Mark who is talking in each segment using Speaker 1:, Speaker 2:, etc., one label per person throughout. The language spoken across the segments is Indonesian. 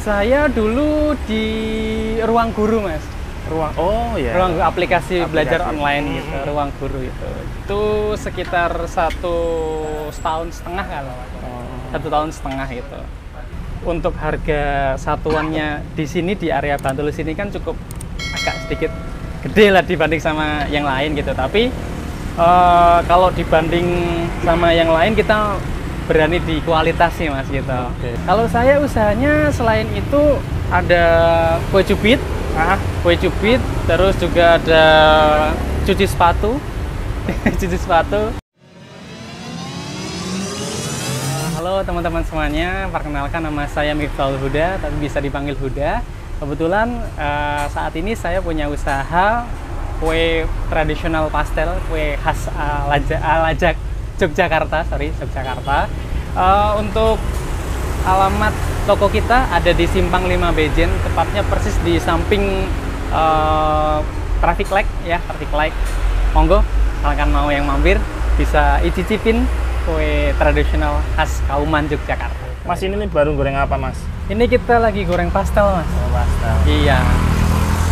Speaker 1: Saya dulu di Ruang Guru, Mas. Ruang aplikasi belajar online gitu, Ruang Guru itu. Itu sekitar 1,5 tahun kalau. 1,5 tahun itu. Untuk harga satuannya di sini di area Bantul sini kan cukup agak sedikit gede lah dibanding sama yang lain gitu. Tapi kalau dibanding sama yang lain kita berani di kualitas sih, Mas gitu. Kalau saya usahanya selain itu ada kue cubit, terus juga ada cuci sepatu, cuci sepatu. Halo teman-teman semuanya, perkenalkan nama saya Miftahul Huda, tapi bisa dipanggil Huda. Kebetulan saat ini saya punya usaha kue tradisional pastel, kue khas Alajak Yogyakarta, Yogyakarta. Untuk alamat toko kita ada di Simpang 5 Bejen, tepatnya persis di samping traffic light ya, traffic light. Monggo, kalian mau yang mampir bisa icipin kue tradisional khas Kauman Yogyakarta.
Speaker 2: Mas, ini nih baru goreng apa, Mas?
Speaker 1: Ini kita lagi goreng pastel, Mas.
Speaker 2: Oh, pastel.
Speaker 1: Iya.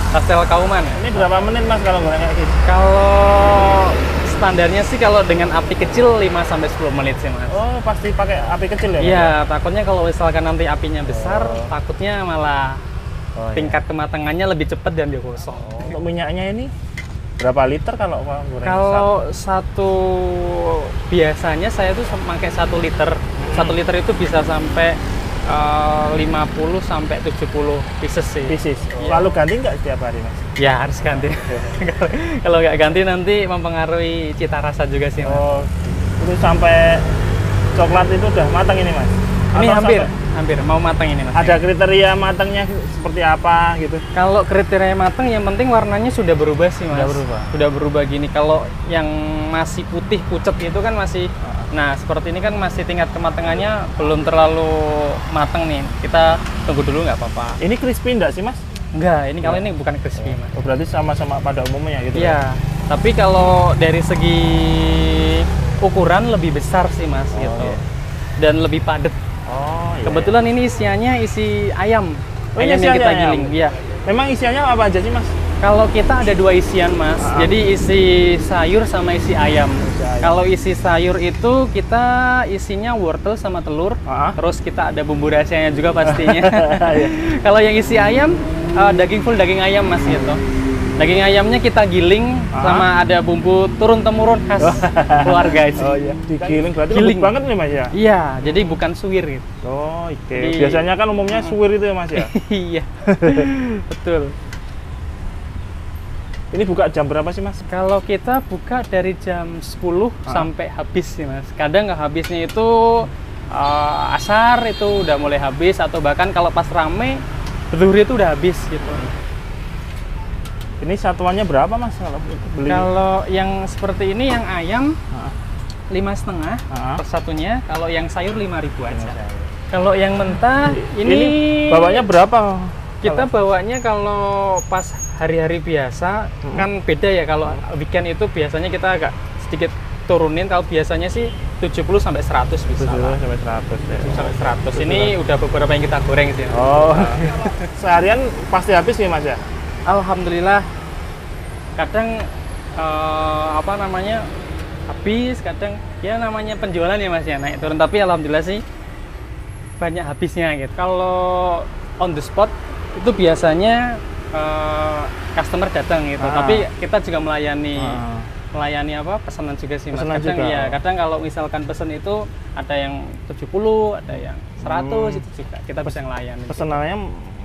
Speaker 1: Pastel Kauman.
Speaker 2: Ini berapa menit, Mas, kalau goreng kayak gini?
Speaker 1: Kalau standarnya sih kalau dengan api kecil 5-10 menit sih, Mas.
Speaker 2: Oh, pasti pakai api kecil ya?
Speaker 1: Iya, takutnya kalau misalkan nanti apinya besar, takutnya malah tingkat kematangannya lebih cepat dan dia gosong.
Speaker 2: Untuk minyaknya ini berapa liter kalau goreng?
Speaker 1: Kalau satu biasanya saya tuh pakai 1 liter. 1 liter itu bisa sampai 50 sampai 70 pieces sih.
Speaker 2: Lalu ganti nggak setiap hari, Mas?
Speaker 1: Ya harus ganti. Kalau nggak ganti nanti mempengaruhi cita rasa juga sih, Mas.
Speaker 2: Oh, itu sampai coklat itu udah matang ini, Mas?
Speaker 1: Ini
Speaker 2: atau
Speaker 1: hampir mau matang ini, Mas.
Speaker 2: Ada kriteria matangnya seperti apa gitu?
Speaker 1: Kalau kriteria matang yang penting warnanya sudah berubah sih, Mas. Sudah berubah gini. Kalau yang masih putih pucet itu kan masih nah, seperti ini kan masih tingkat kematangannya belum terlalu matang nih. Kita tunggu dulu nggak apa-apa.
Speaker 2: Ini crispy enggak sih, Mas?
Speaker 1: Enggak, ini kalau ini bukan crispy, Mas.
Speaker 2: Oh, berarti sama-sama pada umumnya gitu.
Speaker 1: Iya. Tapi kalau dari segi ukuran lebih besar sih, Mas, gitu.
Speaker 2: Iya.
Speaker 1: Dan lebih padat.
Speaker 2: Oh, iya.
Speaker 1: Kebetulan ini isiannya isi ayam. Ayam yang kita giling. Iya.
Speaker 2: Memang isiannya apa aja sih, Mas?
Speaker 1: Kalau kita ada 2 isian, Mas. Jadi isi sayur sama isi ayam. Kalau isi sayur itu kita isinya wortel sama telur. Terus kita ada bumbu rahasianya juga pastinya. Kalau yang isi ayam daging full daging ayam, Mas, gitu. Daging ayamnya kita giling sama ada bumbu turun-temurun khas keluarga itu.
Speaker 2: Oh iya, digiling berarti lembut banget nih, Mas ya?
Speaker 1: Iya, jadi bukan suwir gitu.
Speaker 2: Oh, oke. Biasanya kan umumnya suwir itu ya, Mas ya?
Speaker 1: Iya, betul.
Speaker 2: Ini buka jam berapa sih, Mas?
Speaker 1: Kalau kita buka dari jam 10 sampai habis sih, Mas. Kadang nggak habisnya itu asar itu udah mulai habis, atau bahkan kalau pas rame, zuhur itu udah habis gitu.
Speaker 2: Ini satuannya berapa, Mas, kalau beli?
Speaker 1: Kalau yang seperti ini yang ayam 5,5 per satunya. Kalau yang sayur 5.000 aja. Kalau yang mentah ini
Speaker 2: bawanya berapa?
Speaker 1: Kita bawanya kalau pas hari-hari biasa kan beda ya. Kalau weekend itu biasanya kita agak sedikit turunin. Kalau biasanya sih 70 sampai 100 bisa.
Speaker 2: 70 sampai 100 ya.
Speaker 1: 70 sampai 100. Ini udah beberapa yang kita goreng sih.
Speaker 2: Oh. Seharian pasti habis nih, Mas ya?
Speaker 1: Alhamdulillah. Kadang habis, kadang ya namanya penjualan ya, Mas ya, naik turun, tapi alhamdulillah sih banyak habisnya gitu. Kalau on the spot itu biasanya customer datang gitu, tapi kita juga melayani pesanan juga sih, Mas. Kadang ya, kadang kalau misalkan pesan itu ada yang 70, ada yang 100 itu juga kita bisa melayani.
Speaker 2: Pesanannya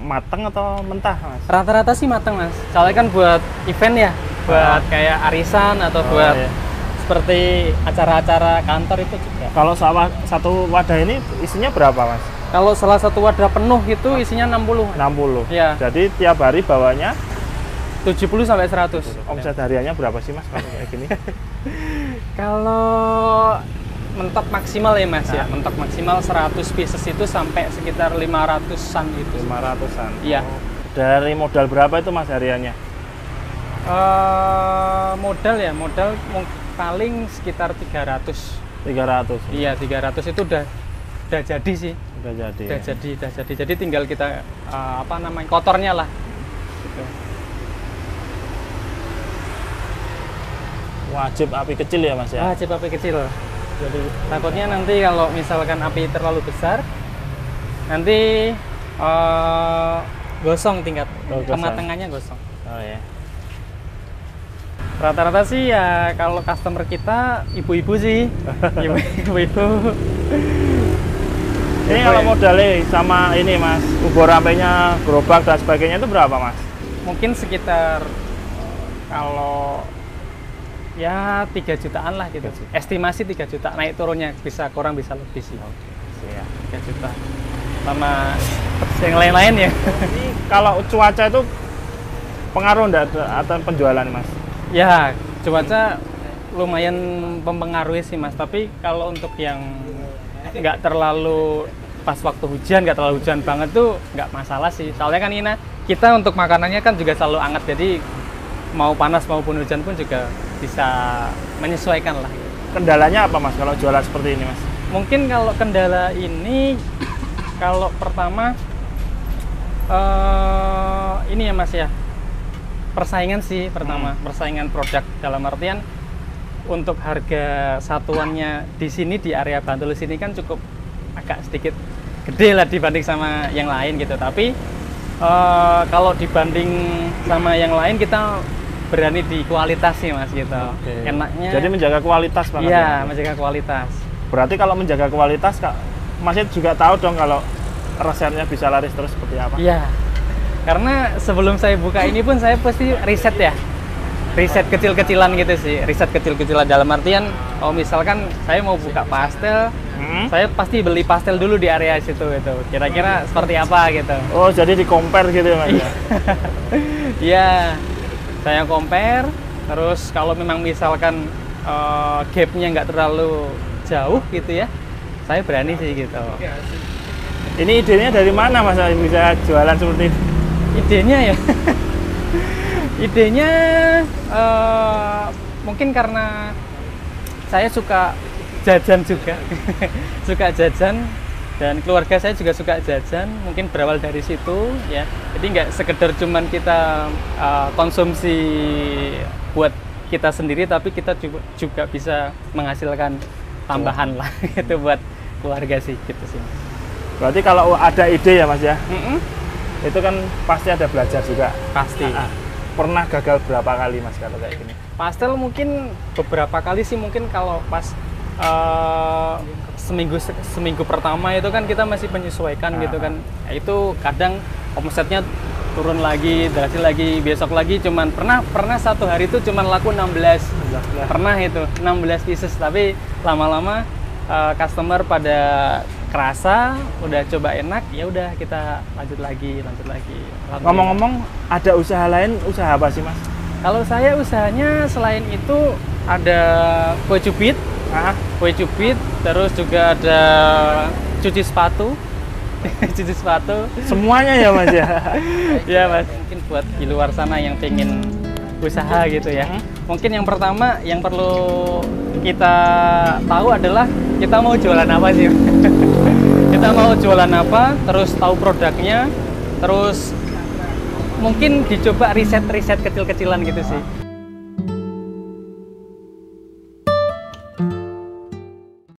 Speaker 2: matang atau mentah, Mas?
Speaker 1: Rata-rata sih matang, Mas. Soalnya kan buat event ya, buat kayak arisan atau buat seperti acara-acara kantor itu juga.
Speaker 2: Kalau satu wadah ini isinya berapa, Mas?
Speaker 1: Kalau salah satu wadah penuh itu isinya 60.
Speaker 2: 60.
Speaker 1: Ya.
Speaker 2: Jadi tiap hari bawanya
Speaker 1: 70 sampai 100.
Speaker 2: Omset hariannya berapa sih, Mas, kalau kayak gini?
Speaker 1: Kalau mentok maksimal ya, Mas ya. Mentok maksimal 100 pieces itu sampai sekitar 500-an gitu.
Speaker 2: 500-an.
Speaker 1: Iya.
Speaker 2: Dari modal berapa itu, Mas, hariannya?
Speaker 1: Modal paling sekitar 300.
Speaker 2: 300.
Speaker 1: Iya, 300 itu udah udah jadi sih.
Speaker 2: Udah jadi.
Speaker 1: Udah jadi. Jadi tinggal kita apa namanya, kotornya lah. Gitu.
Speaker 2: Wajib api kecil ya Mas ya?
Speaker 1: Wajib api kecil. Jadi takutnya nanti kalau misalkan api terlalu besar, nanti gosong tingkat kematangannya gosong.
Speaker 2: Oh ya.
Speaker 1: Rata-rata sih ya kalau customer kita ibu-ibu sih. Ibu-ibu.
Speaker 2: Ini kalau modalnya sama ini Mas, ubur apinya, gerobak dan sebagainya itu berapa Mas?
Speaker 1: Mungkin sekitar kalau ya 3 jutaan lah gitu. Estimasi 3 juta, naik turunnya bisa kurang bisa lebih sih.
Speaker 2: Iya.
Speaker 1: 3 juta. Sama yang lain-lain ya.
Speaker 2: Ini kalau cuaca itu pengaruh enggak atau penjualan Mas?
Speaker 1: Ya, cuaca lumayan mempengaruhi sih Mas, tapi kalau untuk yang nggak terlalu pas waktu hujan, nggak terlalu hujan banget tuh nggak masalah sih. Soalnya kan Ina, kita untuk makanannya kan juga selalu hangat, jadi mau panas maupun hujan pun juga bisa menyesuaikan lah.
Speaker 2: Kendalanya apa Mas kalau jualan seperti ini Mas?
Speaker 1: Mungkin kalau kendala ini, kalau pertama ini ya Mas ya, persaingan sih pertama, persaingan produk dalam artian untuk harga satuannya di sini di area Bantul sini kan cukup agak sedikit gede lah dibanding sama yang lain gitu. Tapi kalau dibanding sama yang lain kita berani di kualitas sih Mas gitu.
Speaker 2: Oke.
Speaker 1: Enaknya.
Speaker 2: Jadi menjaga kualitas banget.
Speaker 1: Iya,
Speaker 2: ya?
Speaker 1: menjaga kualitas.
Speaker 2: Berarti kalau menjaga kualitas Kak, Masnya juga tahu dong kalau resepnya bisa laris terus seperti apa?
Speaker 1: Iya. Karena sebelum saya buka ini pun saya pasti riset ya. Riset kecil-kecilan gitu sih. Riset kecil-kecilan dalam artian oh misalkan saya mau buka pastel, saya pasti beli pastel dulu di area situ gitu. Kira-kira seperti apa gitu.
Speaker 2: Oh, jadi di compare gitu ya Mas?
Speaker 1: Iya. Saya compare, terus kalau memang misalkan gapnya nggak terlalu jauh gitu ya, saya berani sih gitu.
Speaker 2: Ini idenya dari mana Mas bisa jualan seperti ini?
Speaker 1: Idenya ya, idenya mungkin karena saya suka jajan juga, suka jajan. Dan keluarga saya juga suka jajan, mungkin berawal dari situ ya. Jadi nggak sekedar cuman kita konsumsi buat kita sendiri, tapi kita juga bisa menghasilkan tambahan lah itu buat keluarga sih gitu sih.
Speaker 2: Berarti kalau ada ide ya Mas ya, itu kan pasti ada belajar juga.
Speaker 1: Pasti.
Speaker 2: Pernah gagal berapa kali Mas kalau kayak gini?
Speaker 1: Pastel mungkin beberapa kali sih, mungkin kalau pas seminggu pertama itu kan kita masih menyesuaikan gitu kan. Nah, itu kadang omsetnya turun lagi, berhasil lagi, besok lagi cuman pernah satu hari itu cuman laku 16. Pernah itu 16 pieces, tapi lama-lama customer pada kerasa, udah coba enak, ya udah kita lanjut lagi.
Speaker 2: Ngomong-ngomong, ada usaha lain, usaha apa sih Mas?
Speaker 1: Kalau saya usahanya selain itu ada kue cubit. Kue cubit, terus juga ada cuci sepatu. Cuci sepatu.
Speaker 2: Semuanya ya Mas ya?
Speaker 1: Ya Mas, mungkin buat di luar sana yang pengen usaha gitu ya. Mungkin yang pertama yang perlu kita tahu adalah kita mau jualan apa sih. Kita mau jualan apa, terus tahu produknya, terus mungkin dicoba riset kecil-kecilan gitu sih.